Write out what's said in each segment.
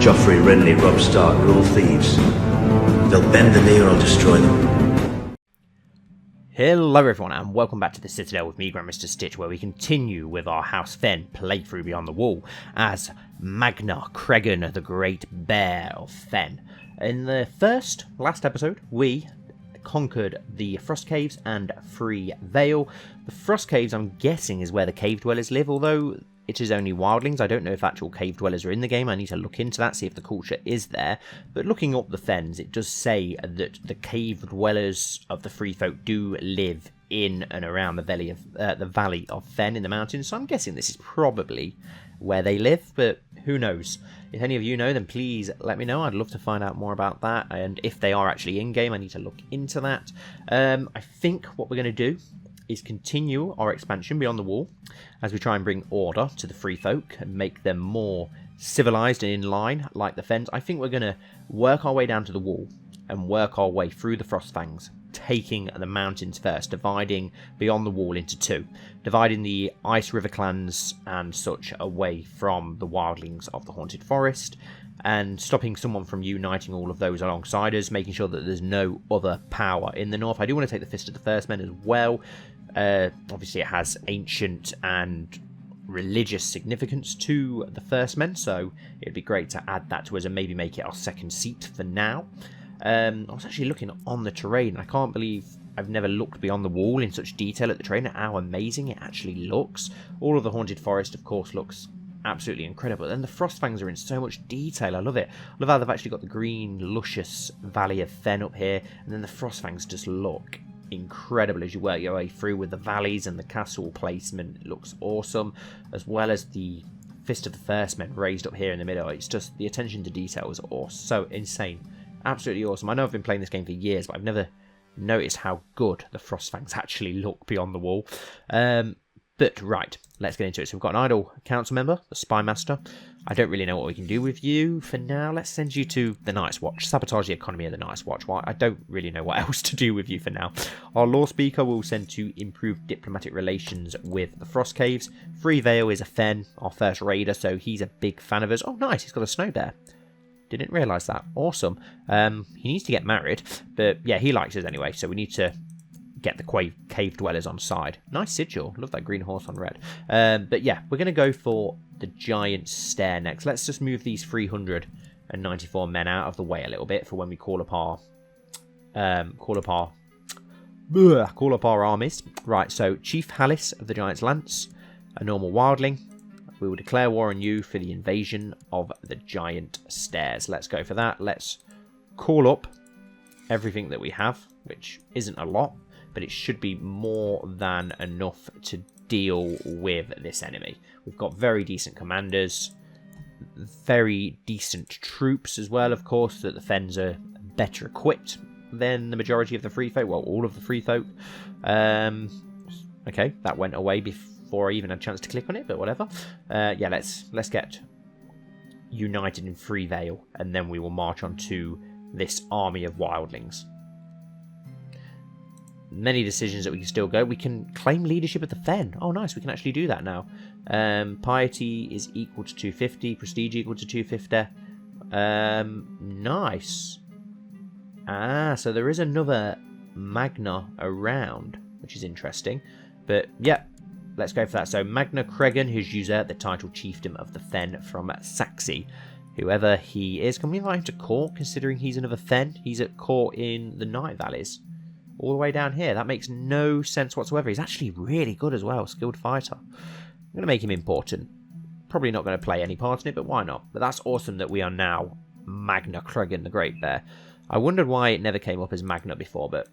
Joffrey, Renly, Robb Stark are all thieves. They'll bend the knee or I'll destroy them. Hello everyone and welcome back to the Citadel with me, Grand Maester Stitch, where we continue with our House Thenn playthrough Beyond the Wall as Magnar Cregan, the Great Bear of Thenn. In the last episode, we conquered the Frost Caves and Free Vale. The Frost Caves, I'm guessing, is where the Cave Dwellers live, although it is only wildlings. I don't know if actual Cave Dwellers are in the game. I need to look into that, see if the culture is there. But looking up the Thenns, it does say that the Cave Dwellers of the Free Folk do live in and around the Valley of Thenn in the mountains. So I'm guessing this is probably where they live, but who knows? If any of you know, then please let me know. I'd love to find out more about that. And if they are actually in-game, I need to look into that. I think what we're going to do is continue our expansion beyond the wall as we try and bring order to the Free Folk and make them more civilized and in line like the Thenns. I think we're going to work our way down to the wall and work our way through the Frostfangs, taking the mountains first, dividing beyond the wall into two, dividing the Ice River clans and such away from the wildlings of the Haunted Forest, and stopping someone from uniting all of those alongside us, making sure that there's no other power in the north. I do want to take the Fist of the Firstmen as well. Obviously it has ancient and religious significance to the Firstmen, so it'd be great to add that to us and maybe make it our second seat for now. I was actually looking on the terrain. I can't believe I've never looked beyond the wall in such detail at the terrain, and how amazing it actually looks. All of the Haunted Forest, of course, looks absolutely incredible. And the Frostfangs are in so much detail. I love it. I love how they've actually got the green, luscious Valley of Thenn up here, and then the Frostfangs just look incredible as you work your way through with the valleys, and the castle placement looks awesome, as well as the Fist of the Firstmen raised up here in the middle. It's just, the attention to detail is so insane. Absolutely awesome. I know I've been playing this game for years, but I've never noticed how good the Frostfangs actually look beyond the wall. But right, let's get into it. So we've got an idle council member, the Spy Master. I don't really know what we can do with you for now. Let's send you to the Night's Watch. Sabotage the economy of the Night's Watch. Well, I don't really know what else to do with you for now. Our Law Speaker will send to improve diplomatic relations with the Frost Caves. Free Vale is a Thenn, our first raider, so he's a big fan of us. Oh, nice, he's got a snow bear. Didn't realise that. Awesome. He needs to get married, but yeah, he likes us anyway, so we need to get the cave dwellers on side. Nice sigil. Love that green horse on red. But yeah, we're going to go for the giant stair next. Let's just move these 394 men out of the way a little bit for when we call up our armies. Right, so Chief Hallis of the Giant's Lance, a normal wildling. We will declare war on you for the invasion of the giant stairs. Let's go for that. Let's call up everything that we have, which isn't a lot, but it should be more than enough to deal with this enemy. We've got very decent commanders, very decent troops as well, of course, that the Thenns are better equipped than the majority of the Free Folk, well, all of the Free Folk. Okay, that went away before I even had a chance to click on it, but whatever. Yeah, let's get united in Free Vale, and then we will march on to this army of wildlings. Many decisions that we can still go. We can claim leadership of the Thenn. Oh, nice. We can actually do that now. Piety is equal to 250. Prestige equal to 250. Nice. Ah, so there is another Magnar around, which is interesting. But, yeah, let's go for that. So, Magnar Cregan, who's usurped the title Chieftain of the Thenn from Saxy. Whoever he is. Can we invite him to court, considering he's another Thenn? He's at court in the Night Valleys. All the way down here. That makes no sense whatsoever. He's actually really good as well. Skilled fighter. I'm going to make him important. Probably not going to play any part in it, but why not? But that's awesome that we are now Magnar Cregan, the Great Bear. I wondered why it never came up as Magnar before, but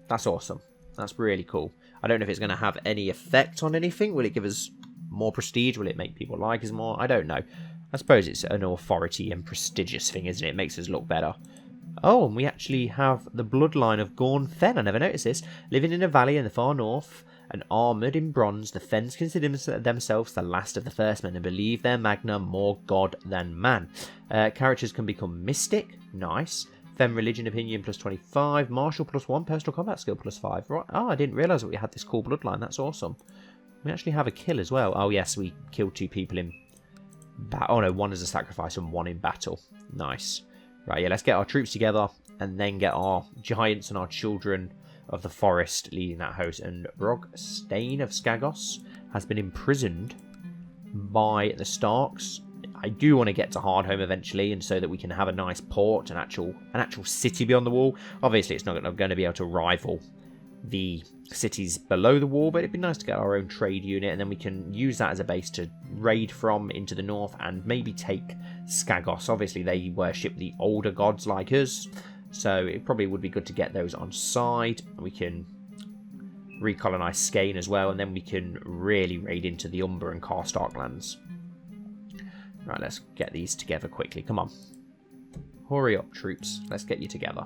that's awesome. That's really cool. I don't know if it's going to have any effect on anything. Will it give us more prestige? Will it make people like us more? I don't know. I suppose it's an authority and prestigious thing, isn't it? It makes us look better. Oh, and we actually have the Bloodline of Gorn Thenn. I never noticed this. Living in a valley in the far north and armoured in bronze, the Thenns consider themselves the last of the Firstmen and believe their Magnar more god than man. Characters can become mystic. Nice. Thenn religion opinion plus 25. Martial plus 1. Personal combat skill plus 5. Right. Oh, I didn't realise that we had this cool bloodline. That's awesome. We actually have a kill as well. Oh, yes, we killed 2 people in Oh no, one as a sacrifice and one in battle. Nice. Right, yeah, let's get our troops together and then get our giants and our children of the forest leading that host. And Stain of Skagos has been imprisoned by the Starks. I do want to get to Hardhome eventually, and so that we can have a nice port, an actual city beyond the wall. Obviously, it's not going to be able to rival the cities below the wall, but it'd be nice to get our own trade unit, and then we can use that as a base to raid from into the north and maybe take Skagos. Obviously, they worship the older gods like us, so it probably would be good to get those on side. We can recolonize Skane as well, and then we can really raid into the Umber and Karstark lands. Right, let's get these together quickly. Come on. Hurry up, troops. Let's get you together.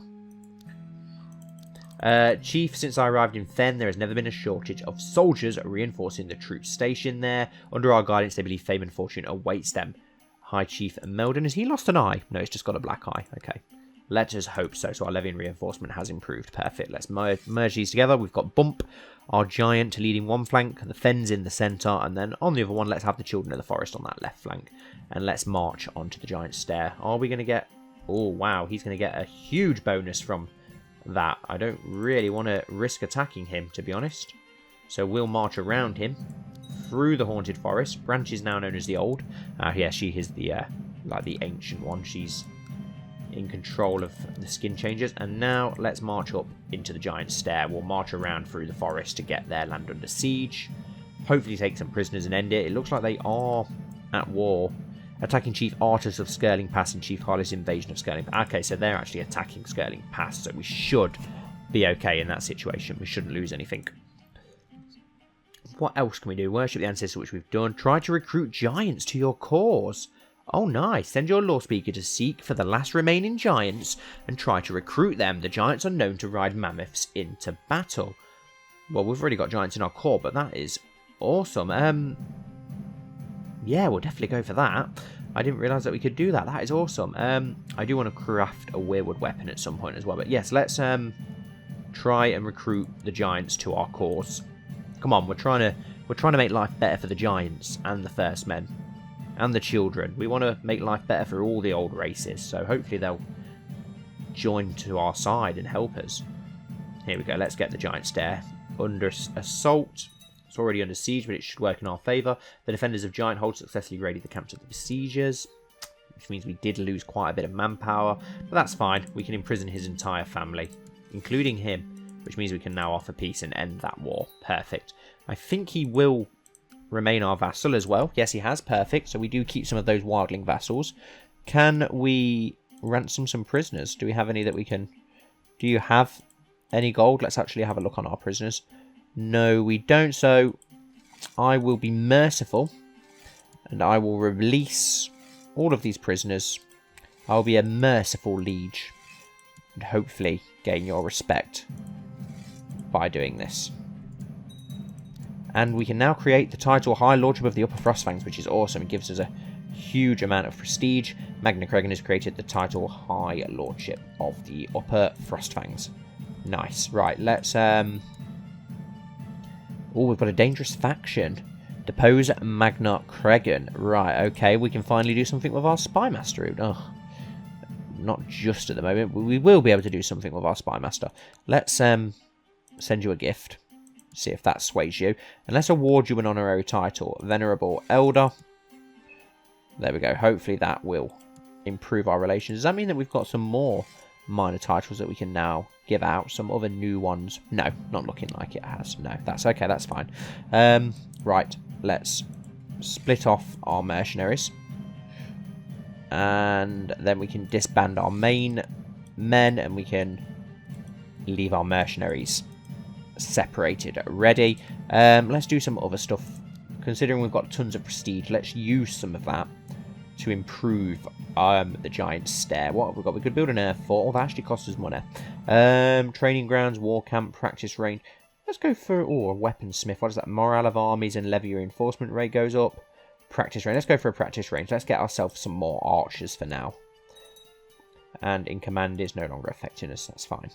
Chief, since I arrived in Thenn, there has never been a shortage of soldiers reinforcing the troops stationed there. Under our guidance, they believe fame and fortune awaits them. High Chief Meldon, has he lost an eye? No, it's just got a black eye. Okay. Let us hope so. So our levy and reinforcement has improved. Perfect. Let's merge these together. We've got Bump, our giant, leading one flank. The Fenn's in the centre. And then on the other one, let's have the Children of the Forest on that left flank. And let's march onto the giant stair. Are we going to get... Oh, wow. He's going to get a huge bonus from that. I don't really want to risk attacking him, to be honest. So we'll march around him through the haunted forest. Branch is now known as the Old. Yeah, she is the like the ancient one. She's in control of the skin changes. And now let's march up into the giant stair. We'll march around through the forest to get their land under siege. Hopefully take some prisoners and end it. It looks like they are at war. Attacking Chief Artus of Skirling Pass and Chief Harley's invasion of Skirling Pass. Okay, so they're actually attacking Skirling Pass, so we should be okay in that situation. We shouldn't lose anything. What else can we do? Worship the ancestor, which we've done. Try to recruit giants to your cause. Oh, nice. Send your law speaker to seek for the last remaining giants and try to recruit them. The giants are known to ride mammoths into battle. Well, we've already got giants in our core, but that is awesome. Yeah, we'll definitely go for that. I didn't realise that we could do that. That is awesome. I do want to craft a weirwood weapon at some point as well. But yes, let's try and recruit the giants to our cause. Come on, we're trying to make life better for the giants and the Firstmen and the children. We want to make life better for all the old races. So hopefully they'll join to our side and help us. Here we go. Let's get the giant stair under assault. It's already under siege, but it should work in our favour. The defenders of Giant Hold successfully raided the camps of the besiegers, which means we did lose quite a bit of manpower, but that's fine. We can imprison his entire family, including him, which means we can now offer peace and end that war. Perfect. I think he will remain our vassal as well. Yes, he has. Perfect. So we do keep some of those wildling vassals. Can we ransom some prisoners? Do we have any that we can... Do you have any gold? Let's actually have a look on our prisoners. No, we don't, so I will be merciful and I will release all of these prisoners. I'll be a merciful liege and hopefully gain your respect by doing this. And we can now create the title High Lordship of the Upper Frostfangs, which is awesome. It gives us a huge amount of prestige. Magnar has created the title High Lordship of the Upper Frostfangs. Nice. Right, let's... Oh, we've got a dangerous faction. Depose Magnar. Right, okay. We can finally do something with our Spy Master. Oh, not just at the moment, but we will be able to do something with our Spy Master. Let's send you a gift. See if that sways you. And let's award you an honorary title. Venerable Elder. There we go. Hopefully that will improve our relations. Does that mean that we've got some more minor titles that we can now give out? Some other new ones? No, not looking like it has. No, that's okay, that's fine. Right, let's split off our mercenaries. And then we can disband our main men and we can leave our mercenaries separated ready. Let's do some other stuff. Considering we've got tons of prestige, let's use some of that to improve the giant stair. What have we got? We could build an air fort. Oh, that actually costs us money. Training grounds, war camp, practice range. Let's go for a weaponsmith. What is that? Morale of armies and levy reinforcement rate goes up. Practice range. Let's go for a practice range. Let's get ourselves some more archers for now. And in command is no longer affecting us. That's fine.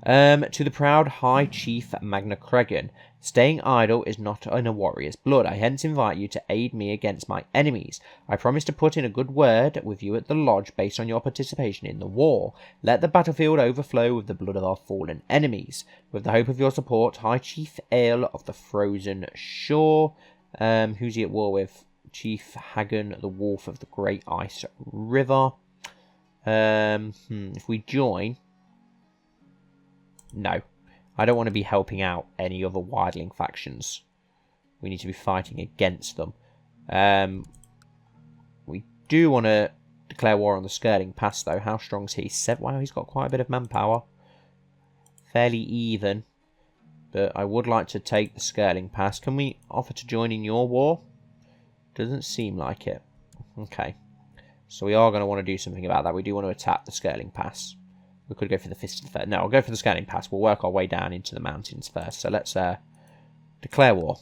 To the proud High Chief Magnar Cregan, staying idle is not in a warrior's blood. I hence invite you to aid me against my enemies. I promise to put in a good word with you at the lodge based on your participation in the war. Let the battlefield overflow with the blood of our fallen enemies. With the hope of your support, High Chief Ale of the Frozen Shore. Who's he at war with? Chief Hagen, the Wolf of the Great Ice River. If we join... No, I don't want to be helping out any other wildling factions. We need to be fighting against them. We do want to declare war on the Skirling Pass, though. How strong's he? Wow, he's got quite a bit of manpower. Fairly even. But I would like to take the Skirling Pass. Can we offer to join in your war? Doesn't seem like it. Okay. So we are going to want to do something about that. We do want to attack the Skirling Pass. We could go for the Fist of the Fair. No, I'll go for the Skirling Pass. We'll work our way down into the mountains first. So let's declare war.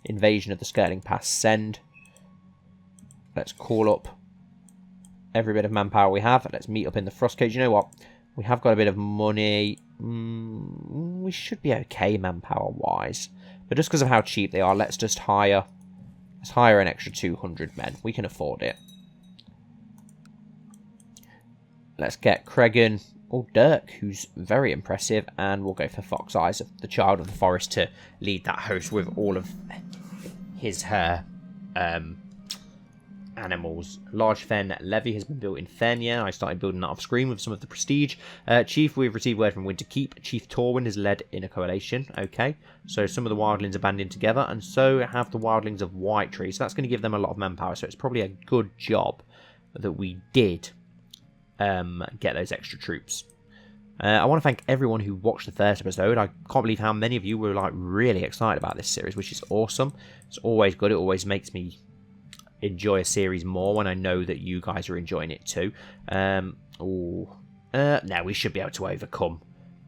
Invasion of the Skirling Pass. Send. Let's call up every bit of manpower we have. Let's meet up in the Frost Cage. You know what? We have got a bit of money. We should be okay manpower-wise. But just because of how cheap they are, let's just hire... Let's hire an extra 200 men. We can afford it. Let's get Cregan... or Dirk, who's very impressive, and we'll go for Fox Eyes, the Child of the Forest, to lead that host with all of her animals. Large Thenn levy has been built in Thenn. Yeah, I started building that off screen with some of the prestige. Chief, we've received word from Winterkeep. Chief Torwin is led in a coalition. Okay, so some of the wildlings are banding together, and so have the wildlings of Whitetree. So that's going to give them a lot of manpower. So it's probably a good job that we did get those extra troops. I want to thank everyone who watched the first episode. I can't believe how many of you were like really excited about this series, which is awesome. It's always good. It always makes me enjoy a series more when I know that you guys are enjoying it too. Now we should be able to overcome.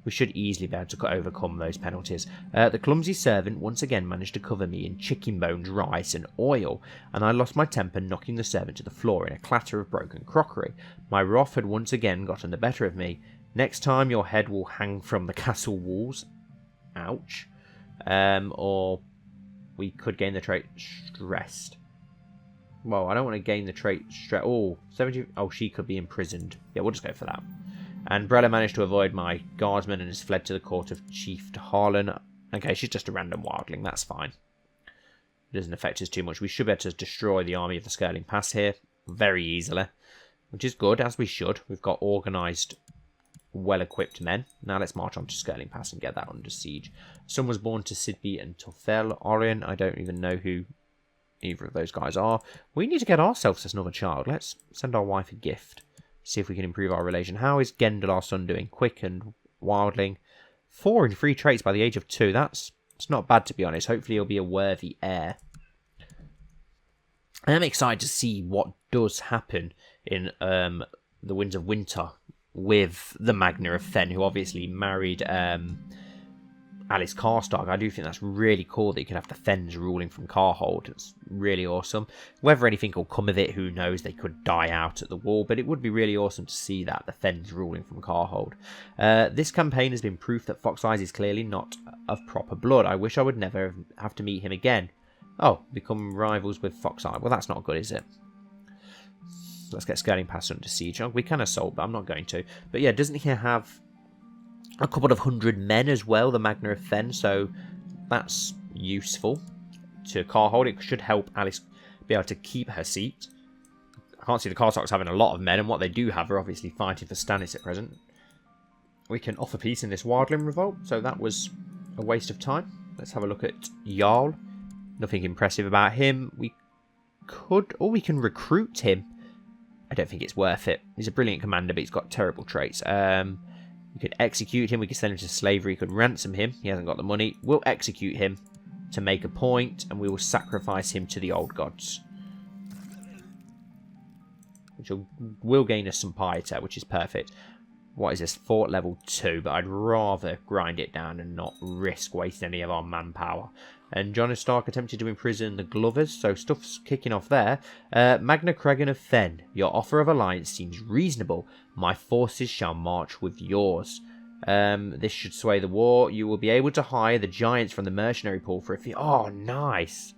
We should easily be able to overcome those penalties. The clumsy servant once again managed to cover me in chicken bones, rice and oil, and I lost my temper, knocking the servant to the floor in a clatter of broken crockery. My wrath had once again gotten the better of me. Next time your head will hang from the castle walls. Ouch. Or we could gain the trait stressed. Well, I don't want to gain the trait stress. Oh, 70. Oh, she could be imprisoned. Yeah, we'll just go for that. And Brella managed to avoid my guardsman and has fled to the court of Chief Harlan. Okay, she's just a random wildling. That's fine. It doesn't affect us too much. We should be able to destroy the army of the Skirling Pass here very easily, which is good, as we should. We've got organised, well-equipped men. Now let's march on to Skirling Pass and get that under siege. Son was born to Sidby and Tophel Orion. I don't even know who either of those guys are. We need to get ourselves another child. Let's send our wife a gift. See if we can improve our relation. How is Gendel, our son, doing? Quick and wildling. 4 in 3 traits by the age of 2. It's not bad, to be honest. Hopefully he'll be a worthy heir. I am excited to see what does happen in the Winds of Winter with the Magnar of Thenn, who obviously married Alice Karstark. I do think that's really cool that you can have the Thenns ruling from Karhold. It's really awesome. Whether anything will come of it, who knows? They could die out at the wall, but it would be really awesome to see that, the Thenns ruling from Karhold. This campaign has been proof that Fox Eyes is clearly not of proper blood. I wish I would never have to meet him again. Oh, become rivals with Fox Eye. Well, that's not good, is it? Let's get Skirling Pass under siege. We can assault, but I'm not going to. But yeah, doesn't he have a couple of 100 men as well, the Magnar of Thenn? So that's useful to Karhold. It should help Alice be able to keep her seat. I can't see the Karstarks having a lot of men, and what they do have are obviously fighting for Stannis at present. We can offer peace in this wildling revolt, so that was a waste of time. Let's have a look at Jarl. Nothing impressive about him. We could, or we can recruit him. I don't think it's worth it. He's a brilliant commander, but he's got terrible traits. We could execute him. We could send him to slavery. We could ransom him. He hasn't got the money. We'll execute him to make a point, and we will sacrifice him to the old gods, which will gain us some piety, which is perfect. What is this? Fort level 2, but I'd rather grind it down and not risk wasting any of our manpower. And Jon Stark attempted to imprison the Glovers, so stuff's kicking off there. Magnar Cregan of Thenn, your offer of alliance seems reasonable. My forces shall march with yours. This should sway the war. You will be able to hire the giants from the mercenary pool for a fee. Oh, nice.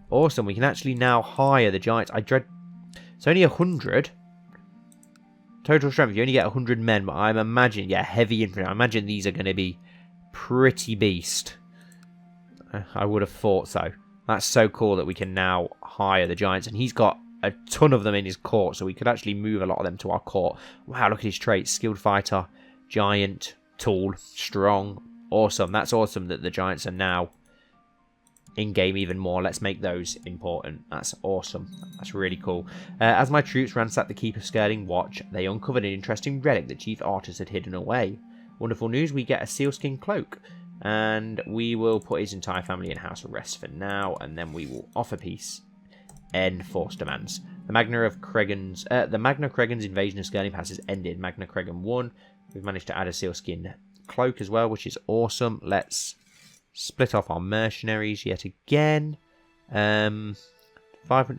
Awesome. We can actually now hire the giants. It's only 100. Total strength. You only get 100 men, but I'm imagining, yeah, heavy infantry. I imagine these are going to be pretty beast. I would have thought so. That's so cool that we can now hire the giants. And he's got a ton of them in his court, so we could actually move a lot of them to our court. Wow, look at his traits. Skilled fighter, giant, tall, strong. Awesome. That's awesome that the giants are now in-game even more. Let's make those important. That's awesome. That's really cool. As my troops ransacked the Keep of Skirling Watch, they uncovered an interesting relic that Chief Artus had hidden away. Wonderful news, we get a sealskin cloak. And we will put his entire family in house arrest for now, and then we will offer peace. End force demands. The Magnar Cregan's invasion of Skirling Pass has ended. Magnar Cregan won. We've managed to add a sealskin cloak as well, which is awesome. Let's split off our mercenaries yet again. 500.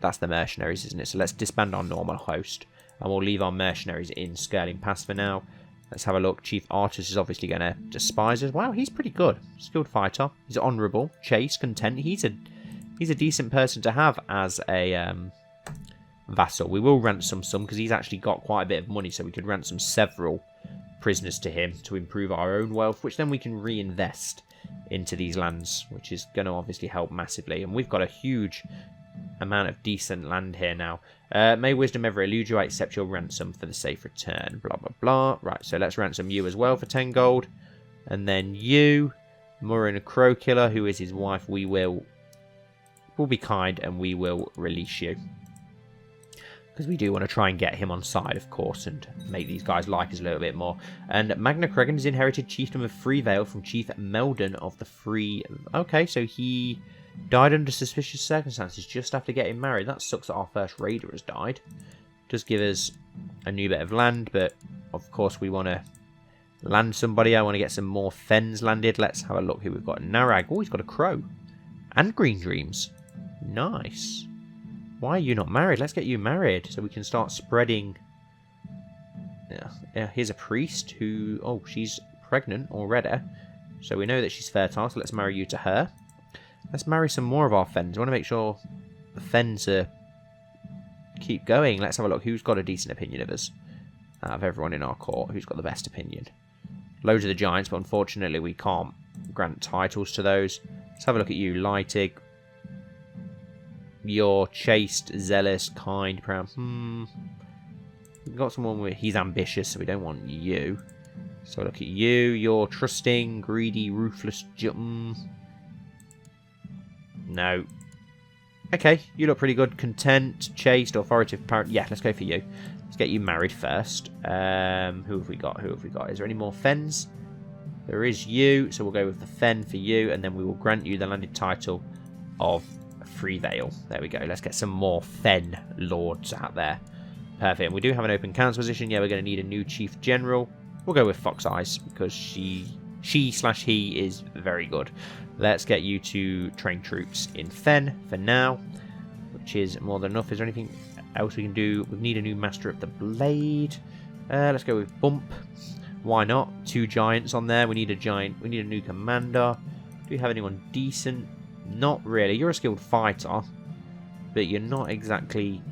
That's the mercenaries, isn't it? So let's disband our normal host, and we'll leave our mercenaries in Skirling Pass for now. Let's have a look. Chief Artus is obviously going to despise us. Wow, he's pretty good. Skilled fighter. He's honourable. Chase, content. He's a decent person to have as a vassal. We will ransom some because he's actually got quite a bit of money, so we could ransom several prisoners to him to improve our own wealth, which then we can reinvest into these lands, which is going to obviously help massively. And we've got a huge amount of decent land here now. May wisdom ever elude you, I accept your ransom for the safe return. Blah, blah, blah. Right, so let's ransom you as well for 10 gold. And then you, Murrin, a crow killer, who is his wife, we'll be kind and we will release you. Because we do want to try and get him on side, of course, and make these guys like us a little bit more. And Magnar Cregan has inherited Chieftain of Freevale from Chief Meldon of the Free... Okay, so he died under suspicious circumstances just after getting married. That sucks that our first raider has died. Does give us a new bit of land, but of course we want to land somebody. I want to get some more Thenns landed. Let's have a look who we've got. Narag. Oh, he's got a crow. And Green Dreams. Nice. Why are you not married? Let's get you married so we can start spreading. Yeah, here's a priest who... Oh, she's pregnant already. So we know that she's fertile, so let's marry you to her. Let's marry some more of our Thenns. I want to make sure the Thenns keep going. Let's have a look. Who's got a decent opinion of us? Out of everyone in our court, who's got the best opinion? Loads of the giants, but unfortunately we can't grant titles to those. Let's have a look at you, Lightig. You're chaste, zealous, kind, proud. We've got someone where he's ambitious, so we don't want you. So look at you. You're trusting, greedy, ruthless. No. Okay, you look pretty good. Content, chaste, authoritative, parent. Yeah, let's go for you. Let's get you married first. Who have we got? Who have we got? Is there any more Thenns? There is you, so we'll go with the Thenn for you, and then we will grant you the landed title of Freevale. There we go. Let's get some more Thenn lords out there. Perfect. And we do have an open council position. Yeah, we're going to need a new chief general. We'll go with Fox Eyes because he is very good. Let's get you to train troops in Thenn for now, which is more than enough. Is there anything else we can do? We need a new master of the blade. Let's go with Bump. Why not? 2 giants on there. We need a giant. We need a new commander. Do we have anyone decent? Not really. You're a skilled fighter, but you're not exactly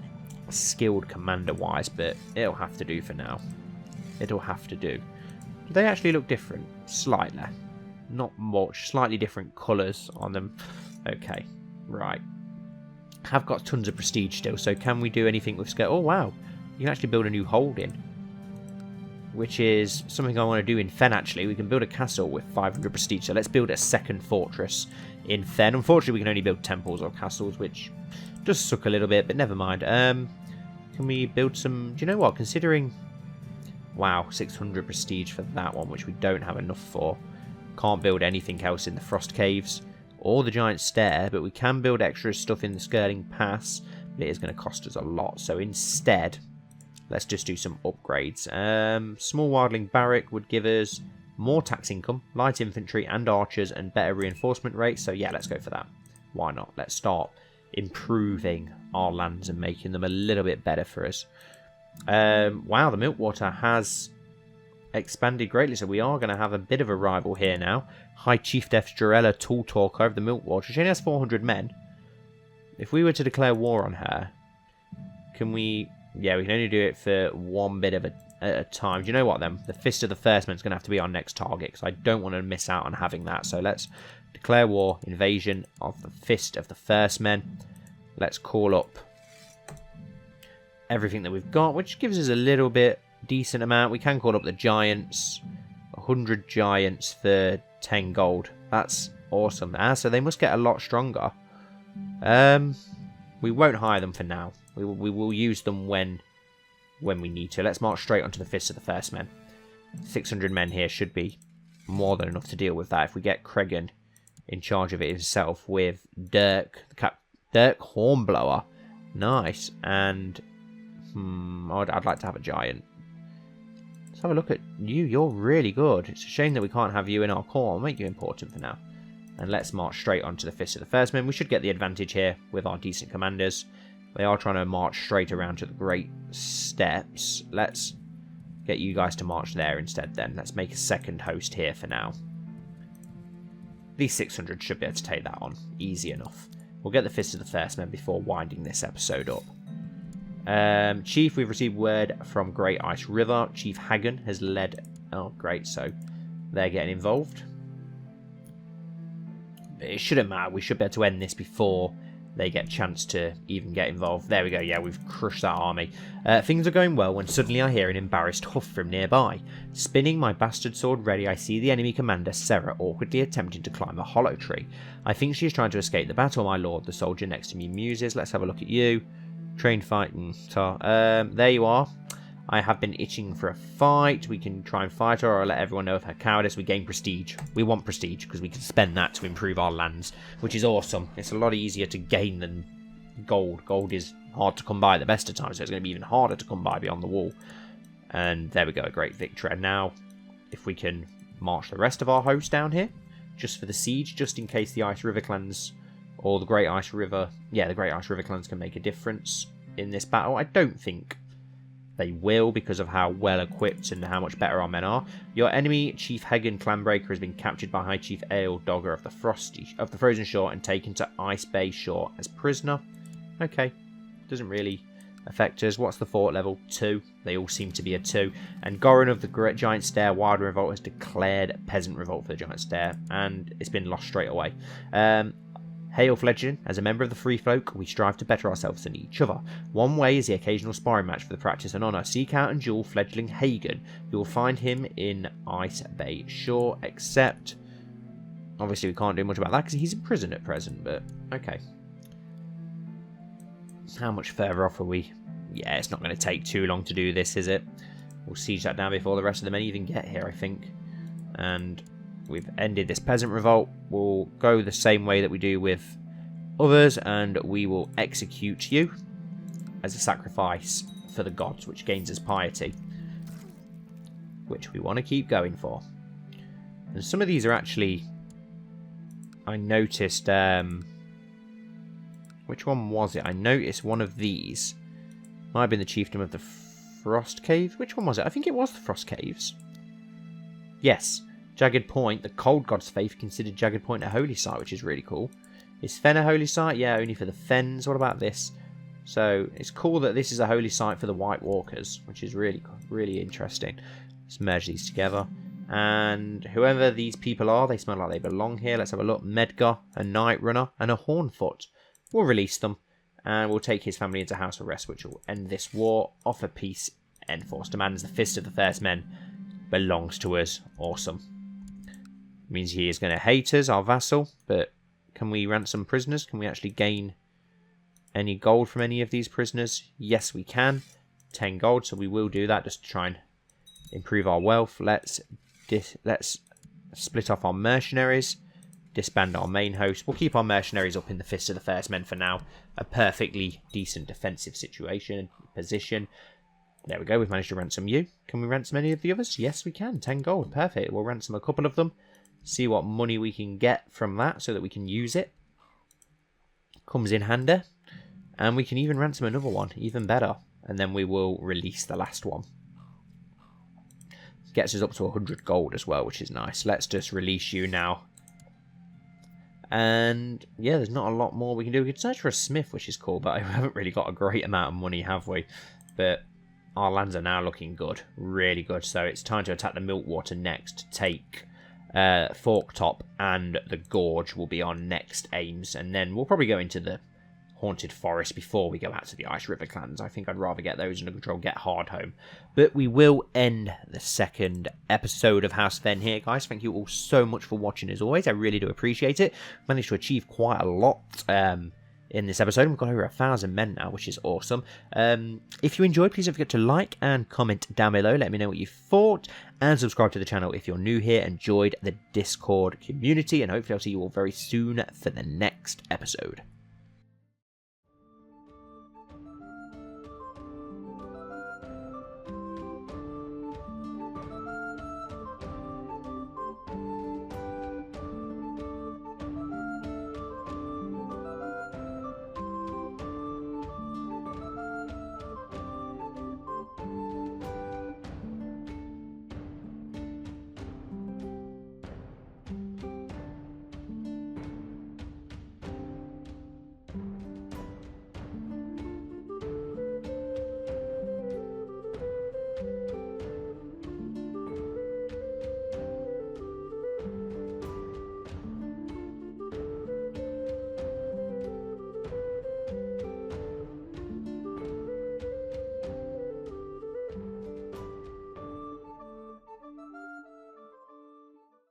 skilled commander-wise, but it'll have to do for now. It'll have to do. Do they actually look different? Slightly. Not much. Slightly different colours on them. Okay. Right. Have got tons of prestige still, so can we do anything with scale? Oh, wow. You can actually build a new holding, which is something I want to do in Thenn, actually. We can build a castle with 500 prestige, so let's build a second fortress in Thenn. Unfortunately, we can only build temples or castles, which does suck a little bit, but never mind. Can we build some... Do you know what? Considering... Wow, 600 prestige for that one, which we don't have enough for. Can't build anything else in the Frost Caves or the Giant Stair, but we can build extra stuff in the Skirling Pass, but it is going to cost us a lot. So instead, let's just do some upgrades. Small Wildling Barrack would give us more tax income, light infantry and archers, and better reinforcement rates. So yeah, let's go for that. Why not? Let's start improving our lands and making them a little bit better for us. Wow, the Milkwater has expanded greatly, so we are going to have a bit of a rival here now. High Chiefess Jorella Tall Talker of the Milk Watcher. She only has 400 men. If we were to declare war on her, can we... Yeah, we can only do it for one bit of at a time. Do you know what, then? The Fist of the Firstmen is going to have to be our next target, because I don't want to miss out on having that. So let's declare war, invasion of the Fist of the Firstmen. Let's call up everything that we've got, which gives us a little bit decent amount. We can call up the Giants. 100 Giants for 10 gold. That's awesome. So they must get a lot stronger. We won't hire them for now. We will use them when we need to. Let's march straight onto the Fist of the Firstmen. 600 men here should be more than enough to deal with that. If we get Cregan in charge of it himself with Dirk Hornblower. Nice. And I'd like to have a giant. Let's have a look at you. You're really good. It's a shame that we can't have you in our corps. I'll make you important for now. And let's march straight onto the Fist of the Firstmen. We should get the advantage here with our decent commanders. They are trying to march straight around to the Great Steps. Let's get you guys to march there instead then. Let's make a second host here for now. These 600 should be able to take that on. Easy enough. We'll get the Fist of the Firstmen before winding this episode up. Chief, we've received word from Great Ice River. Chief Hagen has led... Oh, great. So they're getting involved. It shouldn't matter. We should be able to end this before they get a chance to even get involved. There we go. Yeah, we've crushed that army. Things are going well when suddenly I hear an embarrassed huff from nearby. Spinning my bastard sword ready, I see the enemy commander, Sarah, awkwardly attempting to climb a hollow tree. I think she is trying to escape the battle, my lord, the soldier next to me muses. Let's have a look at you. Trained fighting. There you are. I have been itching for a fight. We can try and fight her or let everyone know of her cowardice. We gain prestige. We want prestige because we can spend that to improve our lands, which is awesome. It's a lot easier to gain than gold. Gold is hard to come by at the best of times, so it's going to be even harder to come by beyond the wall. And there we go, a great victory. And now, if we can march the rest of our hosts down here, just for the siege, just in case the Ice River clans or the Great Ice River... Yeah, the Great Ice River clans can make a difference in this battle. I don't think they will because of how well equipped and how much better our men are. Your enemy, Chief Hagen Clanbreaker, has been captured by High Chief Ale Dogger of the Frozen Shore and taken to Ice Bay Shore as prisoner. Okay, doesn't really affect us. What's the fort level? 2. They all seem to be a 2. And Goran of the Great Giant Stair Wild Revolt has declared Peasant Revolt for the Giant Stair, and it's been lost straight away. Hail Fledgling, as a member of the Free Folk, we strive to better ourselves than each other. One way is the occasional sparring match for the practice and honour. Seek out and duel Fledgling Hagen. You will find him in Ice Bay Shore, except... Obviously we can't do much about that because he's in prison at present, but okay. How much further off are we? Yeah, it's not going to take too long to do this, is it? We'll siege that down before the rest of the men even get here, I think. And... we've ended this peasant revolt. We'll go the same way that we do with others, and we will execute you as a sacrifice for the gods, which gains us piety, which we want to keep going for. And some of these are actually, I noticed, which one was it? I noticed one of these might have been the chieftain of the Frost Caves. Which one was it? I think it was the Frost Caves. Yes. Jagged Point, the Cold God's Faith considered Jagged Point a holy site, which is really cool. Is Thenn a holy site? Yeah, only for the Thenns. What about this? So, it's cool that this is a holy site for the White Walkers, which is really, really interesting. Let's merge these together. And whoever these people are, they smell like they belong here. Let's have a look. Medgar, a Night Runner, and a Hornfoot. We'll release them, and we'll take his family into house arrest, which will end this war. Offer peace. Enforce demands. The Fist of the Firstmen belongs to us. Awesome. Means he is going to hate us, our vassal, but can we ransom prisoners? Can we actually gain any gold from any of these prisoners? Yes, we can. 10 gold, so we will do that just to try and improve our wealth. Let's split off our mercenaries, disband our main host. We'll keep our mercenaries up in the Fist of the Firstmen for now. A perfectly decent defensive position. There we go, we've managed to ransom you. Can we ransom any of the others? Yes, we can. 10 gold, perfect. We'll ransom a couple of them. See what money we can get from that so that we can use it. Comes in handy. And we can even ransom another one, even better. And then we will release the last one. Gets us up to 100 gold as well, which is nice. Let's just release you now. And yeah, there's not a lot more we can do. We can search for a smith, which is cool, but we haven't really got a great amount of money, have we? But our lands are now looking good, really good. So it's time to attack the Milkwater next. Take Forktop and the Gorge will be our next aims, and then we'll probably go into the Haunted Forest before we go out to the Ice River clans. I think I'd rather get those under control, get Hardhome. But we will end the second episode of House Thenn here, guys. Thank you all so much for watching as always. I really do appreciate it. Managed to achieve quite a lot in this episode. We've got over 1,000 men now, which is awesome. If you enjoyed, please don't forget to like and comment down below. Let me know what you thought. And subscribe to the channel if you're new here. Enjoyed the Discord community. And hopefully I'll see you all very soon for the next episode.